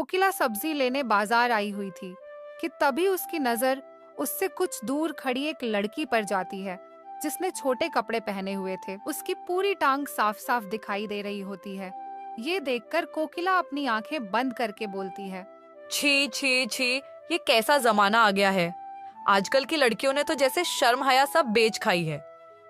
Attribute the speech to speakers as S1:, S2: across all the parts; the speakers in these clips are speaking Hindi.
S1: कोकिला सब्जी लेने बाजार आई हुई थी कि तभी उसकी नजर उससे कुछ दूर खड़ी एक लड़की पर जाती है जिसने छोटे कपड़े पहने हुए थे। उसकी पूरी टांग साफ साफ दिखाई दे रही होती है। ये देखकर कोकिला अपनी आंखें बंद करके बोलती है,
S2: छी छी छी, ये कैसा जमाना आ गया है। आजकल की लड़कियों ने तो जैसे शर्म हया सब बेच खाई है।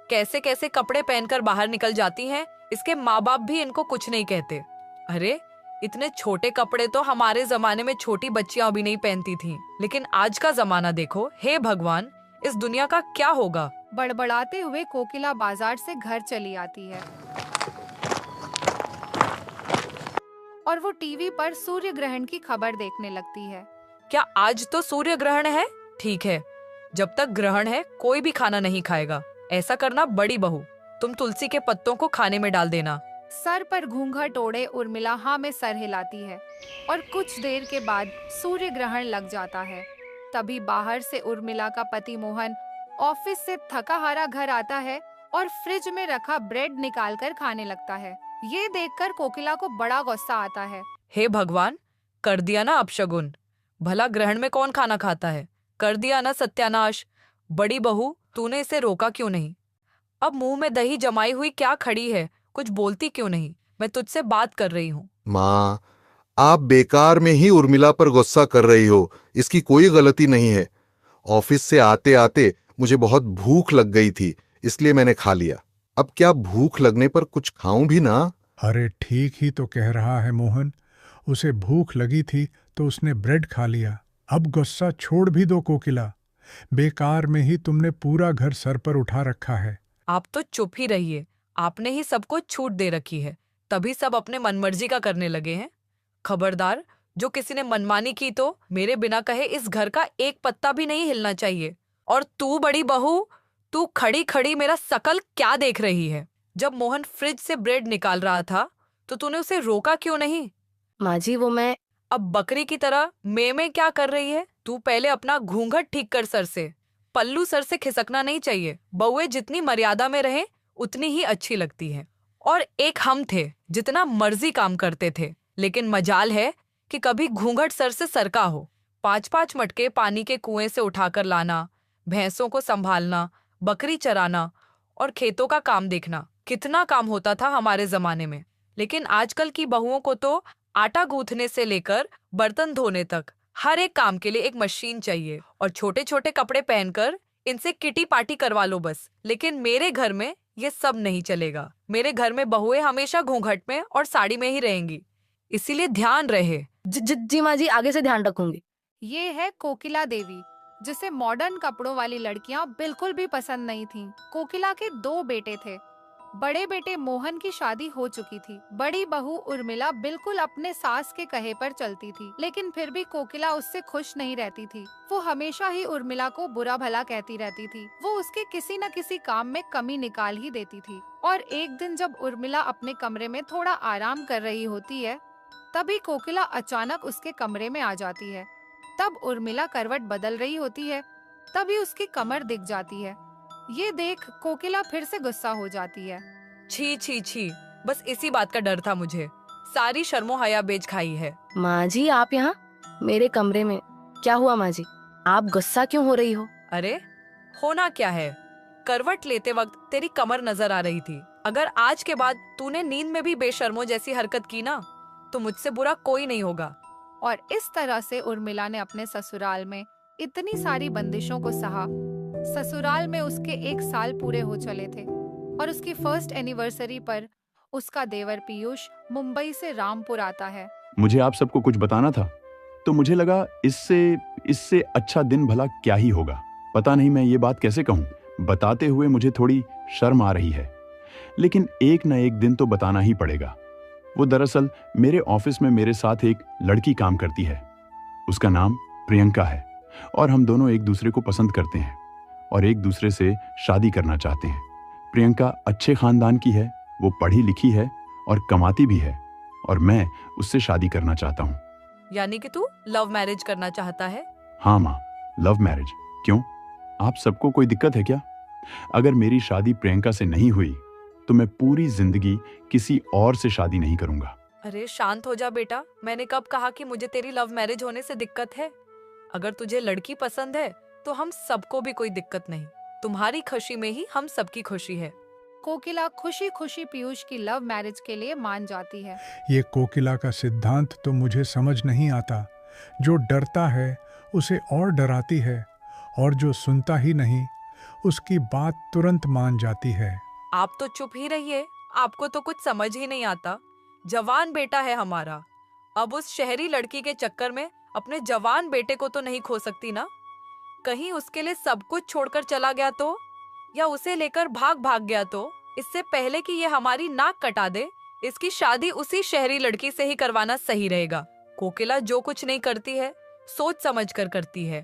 S2: कैसे कैसे कपड़े पहनकर बाहर निकल जाती हैं, इसके माँ बाप भी इनको कुछ नहीं कहते। अरे इतने छोटे कपड़े तो हमारे जमाने में छोटी बच्चियां भी नहीं पहनती थीं, लेकिन आज का जमाना देखो। हे भगवान, इस दुनिया का क्या होगा।
S1: बड़बड़ाते हुए कोकिला बाजार से घर चली आती है और वो टीवी पर सूर्य ग्रहण की खबर देखने लगती है।
S2: क्या आज तो सूर्य ग्रहण है? ठीक है, जब तक ग्रहण है कोई भी खाना नहीं खाएगा। ऐसा करना बड़ी बहू, तुम तुलसी के पत्तों को खाने में डाल देना।
S1: सर पर घूंघट ओढ़े उर्मिला हाँ में सर हिलाती है और कुछ देर के बाद सूर्य ग्रहण लग जाता है। तभी बाहर से उर्मिला का पति मोहन ऑफिस से थका हारा घर आता है और फ्रिज में रखा ब्रेड निकालकर खाने लगता है। ये देखकर कोकिला को बड़ा गुस्सा आता है।
S2: हे भगवान, कर दिया ना अपशगुन। भला ग्रहण में कौन खाना खाता है? कर दिया ना सत्यानाश। बड़ी बहू, तूने इसे रोका क्यों नहीं? अब मुंह में दही जमाई हुई क्या खड़ी है, कुछ बोलती क्यों नहीं? मैं तुझसे बात कर रही हूँ।
S3: माँ, आप बेकार में ही उर्मिला पर गुस्सा कर रही हो। इसकी कोई गलती नहीं है। ऑफिस से आते आते मुझे बहुत भूख लग गई थी, इसलिए मैंने खा लिया। अब क्या भूख लगने पर कुछ खाऊं भी ना?
S4: अरे ठीक ही तो कह रहा है मोहन। उसे भूख लगी थी तो उसने ब्रेड खा लिया। अब गुस्सा छोड़ भी दो कोकिला। बेकार में ही तुमने पूरा घर सर पर उठा रखा है।
S2: आप तो चुप ही रहिए। आपने ही सबको छूट दे रखी है, तभी सब अपने मनमर्जी का करने लगे हैं। खबरदार, जो किसी ने मनमानी की तो मेरे बिना कहे इस घर का एक पत्ता भी नहीं हिलना चाहिए। और तू बड़ी बहू, तू खड़ी खड़ी मेरा शकल क्या देख रही है? जब मोहन फ्रिज से ब्रेड निकाल रहा था तो तूने उसे रोका क्यों नहीं?
S5: माँ जी, वो मैं
S2: अब बकरी की तरह में क्या कर रही है? तू पहले अपना घूंघट ठीक कर सर से। पल्लू सर से खिसकना नहीं चाहिए। बहुएं जितनी मर्यादा में रहे उतनी ही अच्छी लगती है। और एक हम थे, जितना मर्जी काम करते थे, लेकिन मजाल है कि कभी घूंघट सर से सरका हो। 5-5 मटके पानी के कुएं से उठाकर लाना, भैंसों को संभालना, बकरी चराना और खेतों का काम देखना, कितना काम होता था हमारे जमाने में। लेकिन आजकल की बहुओं को तो आटा गूंथने से लेकर बर्तन धोने तक हर एक काम के लिए एक मशीन चाहिए। और छोटे छोटे कपड़े पहनकर इनसे किटी पार्टी करवा लो बस। लेकिन मेरे घर में ये सब नहीं चलेगा। मेरे घर में बहुएं हमेशा घूंघट में और साड़ी में ही रहेंगी, इसीलिए ध्यान रहे।
S5: जी माँ जी, आगे से ध्यान रखूंगी।
S1: ये है कोकिला देवी, जिसे मॉडर्न कपड़ों वाली लड़कियां बिल्कुल भी पसंद नहीं थीं। कोकिला के 2 बेटे थे। बड़े बेटे मोहन की शादी हो चुकी थी। बड़ी बहू उर्मिला बिल्कुल अपने सास के कहे पर चलती थी, लेकिन फिर भी कोकिला उससे खुश नहीं रहती थी। वो हमेशा ही उर्मिला को बुरा भला कहती रहती थी। वो उसके किसी न किसी काम में कमी निकाल ही देती थी। और एक दिन जब उर्मिला अपने कमरे में थोड़ा आराम कर रही होती है, तभी कोकिला अचानक उसके कमरे में आ जाती है। तब उर्मिला करवट बदल रही होती है, तभी उसकी कमर दिख जाती है। ये देख कोकिला फिर से गुस्सा हो जाती है।
S2: छी छी छी, बस इसी बात का डर था मुझे। सारी शर्मो हया बेच खाई है।
S5: माँ जी, आप यहाँ मेरे कमरे में? क्या हुआ माँ जी, आप गुस्सा क्यों हो रही हो?
S2: अरे होना क्या है, करवट लेते वक्त तेरी कमर नजर आ रही थी। अगर आज के बाद तूने नींद में भी बेशर्मो जैसी हरकत की ना, तो मुझसे बुरा कोई नहीं होगा।
S1: और इस तरह से उर्मिला ने अपने ससुराल में इतनी सारी बंदिशों को सहा। ससुराल में उसके 1 साल पूरे हो चले थे और उसकी फर्स्ट एनिवर्सरी पर उसका देवर पीयूष मुंबई से रामपुर आता है।
S6: मुझे आप सबको कुछ बताना था, तो मुझे लगा इससे अच्छा दिन भला क्या ही होगा। पता नहीं मैं ये बात कैसे कहूँ। बताते हुए मुझे थोड़ी शर्म आ रही है, लेकिन एक न एक दिन तो बताना ही पड़ेगा। वो दरअसल मेरे ऑफिस में मेरे साथ एक लड़की काम करती है। उसका नाम प्रियंका है और हम दोनों एक दूसरे को पसंद करते हैं और एक दूसरे से शादी करना चाहते हैं। प्रियंका अच्छे खानदान की है, वो पढ़ी लिखी है और कमाती भी है, और मैं उससे शादी करना चाहता हूँ।
S2: यानी कि तू लव मैरिज करना चाहता है?
S6: हाँ माँ, लव मैरिज। क्यों, आप सबको कोई दिक्कत है क्या? अगर मेरी शादी प्रियंका से नहीं हुई तो मैं पूरी जिंदगी किसी और से शादी नहीं करूंगा।
S2: अरे शांत हो जा बेटा, मैंने कब कहा कि मुझे तेरी लव मैरिज होने से दिक्कत है? अगर तुझे लड़की पसंद है तो हम सबको भी कोई दिक्कत नहीं। तुम्हारी खुशी में ही हम सबकी खुशी है।
S1: कोकिला खुशी खुशी पीयूष की लव मैरिज के लिए मान जाती है।
S4: ये कोकिला का सिद्धांत तो मुझे समझ नहीं आता। जो डरता है उसे और डराती है, और जो सुनता ही नहीं उसकी बात तुरंत मान जाती है।
S2: आप तो चुप ही रहिए, आपको तो कुछ समझ ही नहीं आता। जवान बेटा है हमारा, अब उस शहरी लड़की के चक्कर में अपने जवान बेटे को तो नहीं खो सकती ना। कहीं उसके लिए सब कुछ छोड़कर चला गया तो, या उसे लेकर भाग भाग गया तो? इससे पहले कि ये हमारी नाक कटा दे, इसकी शादी उसी शहरी लड़की से ही करवाना सही रहेगा। कोकिला जो कुछ नहीं करती है सोच समझ कर करती है,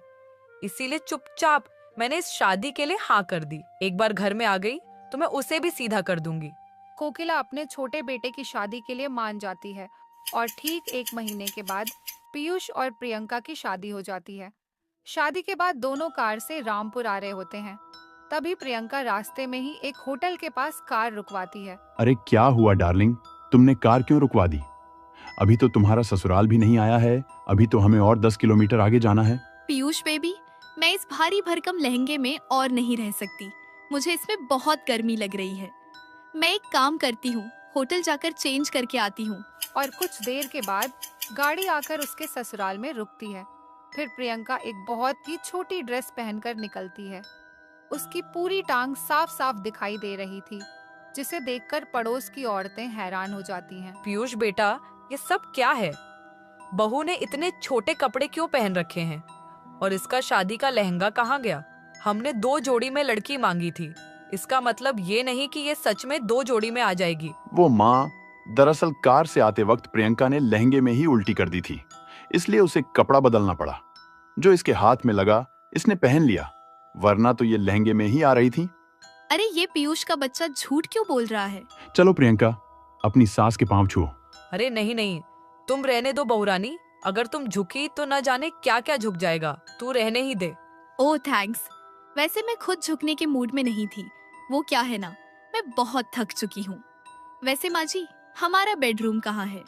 S2: इसीलिए चुपचाप मैंने इस शादी के लिए हाँ कर दी। एक बार घर में आ गई तो मैं उसे भी सीधा कर दूंगी।
S1: कोकिला अपने छोटे बेटे की शादी के लिए मान जाती है और ठीक 1 महीने के बाद पीयूष और प्रियंका की शादी हो जाती है। शादी के बाद दोनों कार से रामपुर आ रहे होते हैं। तभी प्रियंका रास्ते में ही एक होटल के पास कार रुकवाती है।
S6: अरे क्या हुआ डार्लिंग, तुमने कार क्यों रुकवा दी? अभी तो तुम्हारा ससुराल भी नहीं आया है, अभी तो हमें और 10 किलोमीटर आगे जाना है।
S7: पीयूष बेबी, मैं इस भारी भरकम लहंगे में और नहीं रह सकती। मुझे इसमें बहुत गर्मी लग रही है। मैं एक काम करती हूँ, होटल जाकर चेंज करके आती हूँ।
S1: और कुछ देर के बाद गाड़ी आकर उसके ससुराल में रुकती है। फिर प्रियंका एक बहुत ही छोटी ड्रेस पहनकर निकलती है। उसकी पूरी टांग साफ साफ दिखाई दे रही थी, जिसे देखकर पड़ोस की औरतें हैरान हो जाती हैं।
S2: पीयूष बेटा, ये सब क्या है? बहू ने इतने छोटे कपड़े क्यों पहन रखे हैं? और इसका शादी का लहंगा कहाँ गया? हमने 2 जोड़ी में लड़की मांगी थी, इसका मतलब ये नहीं कि ये सच में 2 जोड़ी में आ जाएगी।
S6: वो माँ, दरअसल कार से आते वक्त प्रियंका ने लहंगे में ही उल्टी कर दी थी, इसलिए उसे कपड़ा बदलना पड़ा। जो इसके हाथ में लगा इसने पहन लिया, वरना तो ये लहंगे में ही आ रही थी।
S7: अरे ये पीयूष का बच्चा झूठ क्यों बोल रहा है?
S6: चलो प्रियंका, अपनी सास के पांव छुओ।
S2: अरे नहीं नहीं, तुम रहने दो बहुरानी, अगर तुम झुकी तो न जाने क्या क्या झुक जाएगा, तू रहने ही दे।
S7: ओह थैंक्स। वैसे मैं खुद झुकने के मूड में नहीं थी। वो क्या है ना, मैं बहुत थक चुकी हूँ। वैसे माँ जी, हमारा बेडरूम कहाँ है?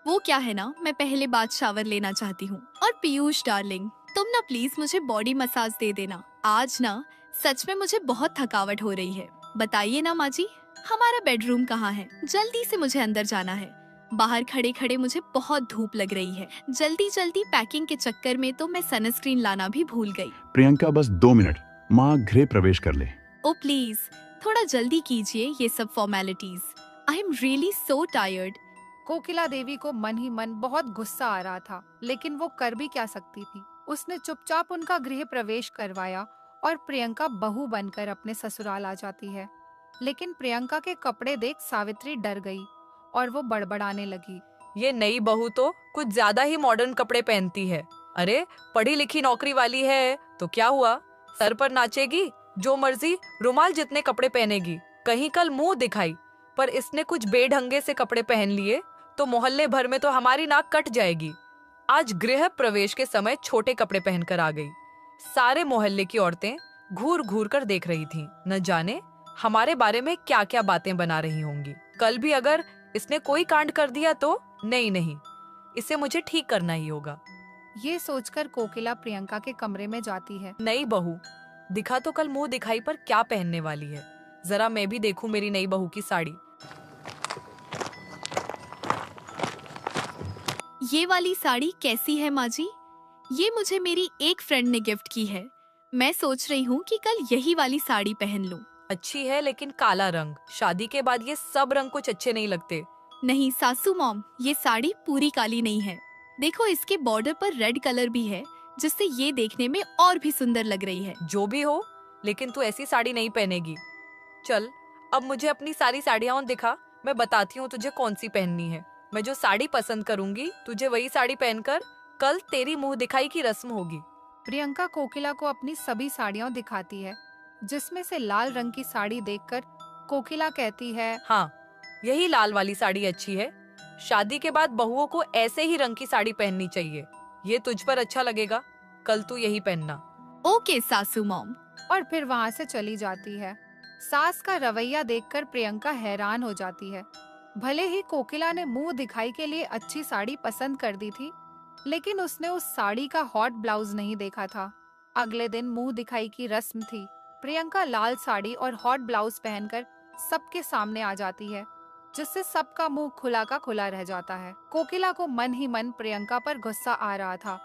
S7: वो क्या है ना, मैं पहले बाथ शावर लेना चाहती हूँ। और पीयूष डार्लिंग, तुम ना प्लीज मुझे बॉडी मसाज दे देना। आज ना सच में मुझे बहुत थकावट हो रही है। बताइए ना माँ जी, हमारा बेडरूम कहाँ है? जल्दी से मुझे अंदर जाना है। बाहर खड़े खड़े मुझे बहुत धूप लग रही है। जल्दी जल्दी पैकिंग के चक्कर में तो मैं सनस्क्रीन लाना भी भूल गई।
S6: प्रियंका बस 2 मिनट, माँ गृह प्रवेश कर ले।
S7: ओ प्लीज, थोड़ा जल्दी कीजिए ये सब formalities. I am really so tired.
S1: Kokila Devi को मन ही मन बहुत गुस्सा आ रहा था, लेकिन वो कर भी क्या सकती थी। उसने चुपचाप उनका गृह प्रवेश करवाया और प्रियंका बहू बनकर अपने ससुराल आ जाती है। लेकिन प्रियंका के कपड़े देख सावित्री डर गई और वो बड़बड़ाने लगी।
S2: ये नई बहू तो कुछ ज्यादा ही मॉडर्न कपड़े पहनती है। अरे पढ़ी लिखी नौकरी वाली है तो क्या हुआ, सर पर नाचेगी, जो मर्जी रुमाल जितने कपड़े पहनेगी, कहीं कल मुंह दिखाई। पर इसने कुछ बेढंगे से कपड़े पहन लिए तो मोहल्ले भर में तो हमारी नाक कट जाएगी। आज गृह प्रवेश के समय छोटे कपड़े पहनकर आ गई। सारे मोहल्ले की औरतें घूर घूर कर देख रही थीं। न जाने हमारे बारे में क्या क्या बातें बना रही होंगी। कल भी अगर इसने कोई कांड कर दिया तो नहीं, इसे मुझे ठीक करना ही होगा।
S1: ये सोचकर कोकिला प्रियंका के कमरे में जाती है।
S2: नई बहू, दिखा तो कल मुंह दिखाई पर क्या पहनने वाली है, जरा मैं भी देखूं मेरी नई बहू की साड़ी।
S7: ये वाली साड़ी कैसी है माँ जी? ये मुझे मेरी एक फ्रेंड ने गिफ्ट की है। मैं सोच रही हूँ कि कल यही वाली साड़ी पहन लूं।
S2: अच्छी है लेकिन काला रंग, शादी के बाद ये सब रंग कुछ अच्छे नहीं लगते।
S7: नहीं सासू मॉम, ये साड़ी पूरी काली नहीं है। देखो इसके बॉर्डर पर रेड कलर भी है, जिससे ये देखने में और भी सुंदर लग रही है।
S2: जो भी हो, लेकिन तू ऐसी साड़ी नहीं पहनेगी। चल अब मुझे अपनी सारी साड़ियाँ दिखा, मैं बताती हूँ तुझे कौन सी पहननी है। मैं जो साड़ी पसंद करूंगी तुझे वही साड़ी पहनकर कल तेरी मुंह दिखाई की रस्म होगी।
S1: प्रियंका कोकिला को अपनी सभी साड़ियाँ दिखाती है, जिसमें से लाल रंग की साड़ी देखकर कोकिला कहती है,
S2: हाँ यही लाल वाली साड़ी अच्छी है। शादी के बाद बहुओं को ऐसे ही रंग की साड़ी पहननी चाहिए। ये तुझ पर अच्छा लगेगा, कल तू यही पहनना।
S7: ओके सासू मॉम।
S1: और फिर वहाँ से चली जाती है। सास का रवैया देखकर प्रियंका हैरान हो जाती है। भले ही कोकिला ने मुंह दिखाई के लिए अच्छी साड़ी पसंद कर दी थी, लेकिन उसने उस साड़ी का हॉट ब्लाउज नहीं देखा था। अगले दिन मुंह दिखाई की रस्म थी। प्रियंका लाल साड़ी और हॉट ब्लाउज पहनकर सबके सामने आ जाती है, जिससे सबका मुंह खुला का खुला रह जाता है। कोकिला को मन ही मन प्रियंका पर गुस्सा आ रहा था,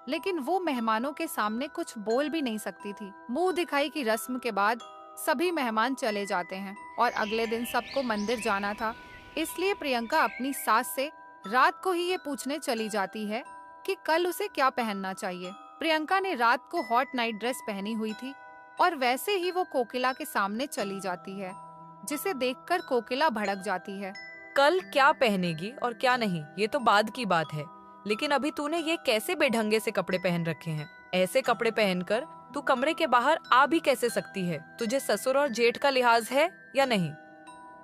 S1: लेकिन वो मेहमानों के सामने कुछ बोल भी नहीं सकती थी। मुंह दिखाई की रस्म के बाद सभी मेहमान चले जाते हैं और अगले दिन सबको मंदिर जाना था, इसलिए प्रियंका अपनी सास से रात को ही ये पूछने चली जाती है कि कल उसे क्या पहनना चाहिए। प्रियंका ने रात को हॉट नाइट ड्रेस पहनी हुई थी और वैसे ही वो कोकिला के सामने चली जाती है, जिसे देखकर कोकिला भड़क जाती है।
S2: कल क्या पहनेगी और क्या नहीं ये तो बाद की बात है, लेकिन अभी तूने ये कैसे बेढंगे से कपड़े पहन रखे हैं? ऐसे कपड़े पहनकर तू कमरे के बाहर आ भी कैसे सकती है? तुझे ससुर और जेठ का लिहाज है या नहीं?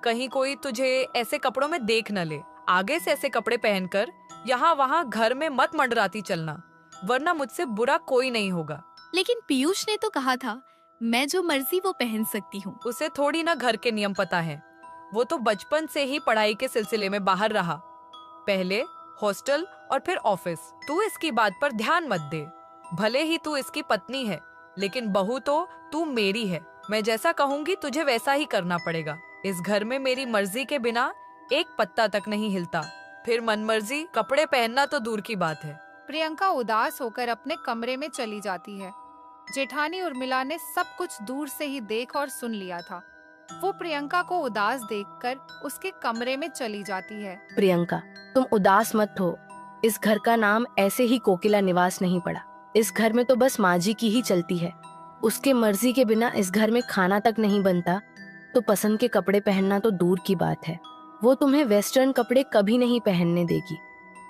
S2: कहीं कोई तुझे ऐसे कपड़ों में देख न ले। आगे से ऐसे कपड़े पहनकर यहाँ वहाँ घर में मत मंडराती चलना, वरना मुझसे बुरा कोई नहीं होगा।
S7: लेकिन पीयूष ने तो कहा था मैं जो मर्जी वो पहन सकती हूँ।
S2: उसे थोड़ी ना घर के नियम पता है। वो तो बचपन से ही पढ़ाई के सिलसिले में बाहर रहा, पहले हॉस्टल और फिर ऑफिस। तू इसकी बात पर ध्यान मत दे। भले ही तू इसकी पत्नी है, लेकिन बहू तो तू मेरी है। मैं जैसा कहूँगी तुझे वैसा ही करना पड़ेगा। इस घर में मेरी मर्जी के बिना एक पत्ता तक नहीं हिलता। फिर मनमर्जी कपड़े पहनना तो दूर की बात है।
S1: प्रियंका उदास होकर अपने कमरे में चली जाती है। जेठानी उर्मिला ने सब कुछ दूर से ही देख और सुन लिया था। वो प्रियंका को उदास देखकर उसके कमरे में चली जाती है।
S5: प्रियंका, तुम उदास मत हो। इस घर का नाम ऐसे ही कोकिला निवास नहीं पड़ा। इस घर में तो बस माजी की ही चलती है। उसके मर्जी के बिना इस घर में खाना तक नहीं बनता, तो पसंद के कपड़े पहनना तो दूर की बात है। वो तुम्हें वेस्टर्न कपड़े कभी नहीं पहनने देगी।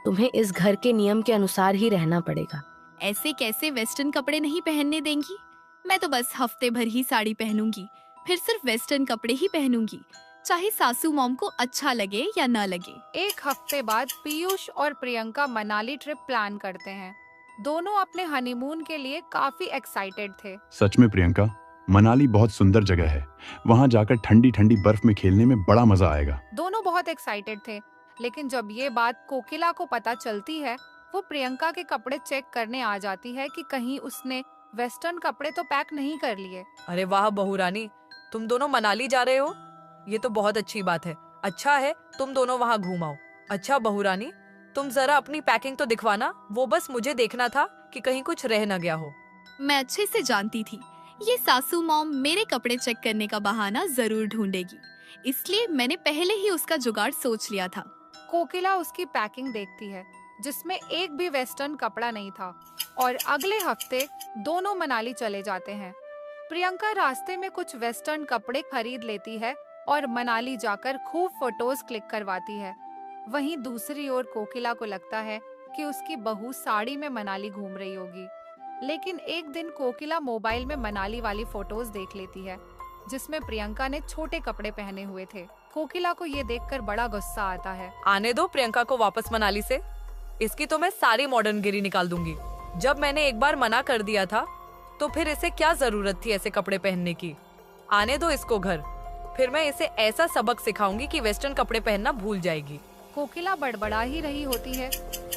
S5: तुम्हें इस घर के नियम के अनुसार ही रहना पड़ेगा।
S7: ऐसे कैसे वेस्टर्न कपड़े नहीं पहनने देंगी? मैं तो बस हफ्ते भर ही साड़ी पहनूंगी, फिर सिर्फ वेस्टर्न कपड़े ही पहनूंगी, चाहे सासू मॉम को अच्छा लगे या ना लगे।
S1: एक हफ्ते बाद पीयूष और प्रियंका मनाली ट्रिप प्लान करते हैं। दोनों अपने हनीमून के लिए काफी एक्साइटेड थे।
S6: सच में प्रियंका, मनाली बहुत सुंदर जगह है। वहाँ जाकर ठंडी ठंडी बर्फ में खेलने में बड़ा मजा आएगा।
S1: दोनों बहुत एक्साइटेड थे, लेकिन जब ये बात कोकिला को पता चलती है, वो प्रियंका के कपड़े चेक करने आ जाती है कि कहीं उसने वेस्टर्न कपड़े तो पैक नहीं कर लिए।
S2: अरे वाह बहू रानी, तुम दोनों मनाली जा रहे हो? ये तो बहुत अच्छी बात है। अच्छा है तुम दोनों वहाँ घूम आओ। अच्छा बहू रानी, तुम जरा अपनी पैकिंग तो दिखवाना। वो बस मुझे देखना था कि कहीं कुछ रह न गया हो।
S7: मैं अच्छे से जानती थी ये सासू मॉम मेरे कपड़े चेक करने का बहाना जरूर ढूंढेगी, इसलिए मैंने पहले ही उसका जुगाड़ सोच लिया था।
S1: कोकिला उसकी पैकिंग देखती है, जिसमें एक भी वेस्टर्न कपड़ा नहीं था, और अगले हफ्ते दोनों मनाली चले जाते हैं। प्रियंका रास्ते में कुछ वेस्टर्न कपड़े खरीद लेती है और मनाली जाकर खूब फोटोज क्लिक करवाती है। वहीं दूसरी ओर कोकिला को लगता है कि उसकी बहू साड़ी में मनाली घूम रही होगी, लेकिन एक दिन कोकिला मोबाइल में मनाली वाली फोटोज देख लेती है, जिसमें प्रियंका ने छोटे कपड़े पहने हुए थे। कोकिला को ये देखकर बड़ा गुस्सा आता है।
S2: आने दो प्रियंका को वापस मनाली से। इसकी तो मैं सारी मॉडर्न गिरी निकाल दूंगी। जब मैंने एक बार मना कर दिया था, तो फिर इसे क्या जरूरत थी ऐसे कपड़े पहनने की? आने दो इसको घर, फिर मैं इसे ऐसा सबक सिखाऊंगी कि वेस्टर्न कपड़े पहनना भूल जाएगी।
S1: कोकिला बड़बड़ा ही रही होती है,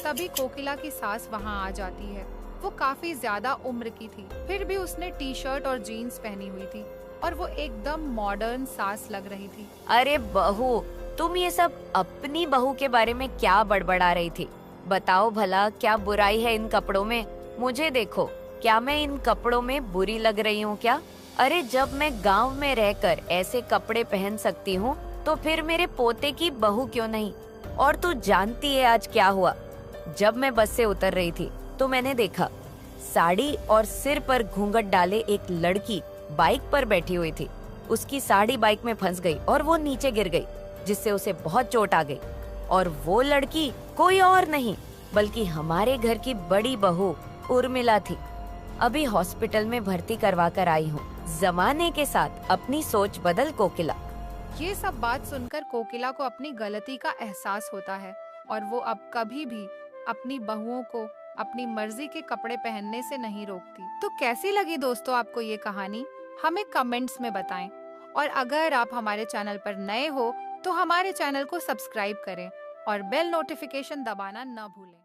S1: तभी कोकिला की सास वहाँ आ जाती है। वो काफी ज्यादा उम्र की थी, फिर भी उसने टी शर्ट और जीन्स पहनी हुई थी और वो एकदम मॉडर्न सास लग रही थी।
S8: अरे बहू, तुम ये सब अपनी बहू के बारे में क्या बड़बड़ा रही थी? बताओ भला क्या बुराई है इन कपड़ों में? मुझे देखो, क्या मैं इन कपड़ों में बुरी लग रही हूँ क्या? अरे जब मैं गांव में रहकर ऐसे कपड़े पहन सकती हूँ, तो फिर मेरे पोते की बहू क्यों नहीं? और तू जानती है आज क्या हुआ? जब मैं बस से उतर रही थी तो मैंने देखा साड़ी और सिर पर घूंघट डाले एक लड़की बाइक पर बैठी हुई थी। उसकी साड़ी बाइक में फंस गई और वो नीचे गिर गई, जिससे उसे बहुत चोट आ गई। और वो लड़की कोई और नहीं बल्कि हमारे घर की बड़ी बहू उर्मिला थी। अभी हॉस्पिटल में भर्ती करवा कर आई हूँ। जमाने के साथ अपनी सोच बदल कोकिला।
S1: ये सब बात सुनकर कोकिला को अपनी गलती का एहसास होता है और वो अब कभी भी अपनी बहुओं को अपनी मर्जी के कपड़े पहनने से नहीं रोकती। तो कैसी लगी दोस्तों आपको ये कहानी? हमें कमेंट्स में बताएं। और अगर आप हमारे चैनल पर नए हो तो हमारे चैनल को सब्सक्राइब करें और बेल नोटिफिकेशन दबाना न भूलें।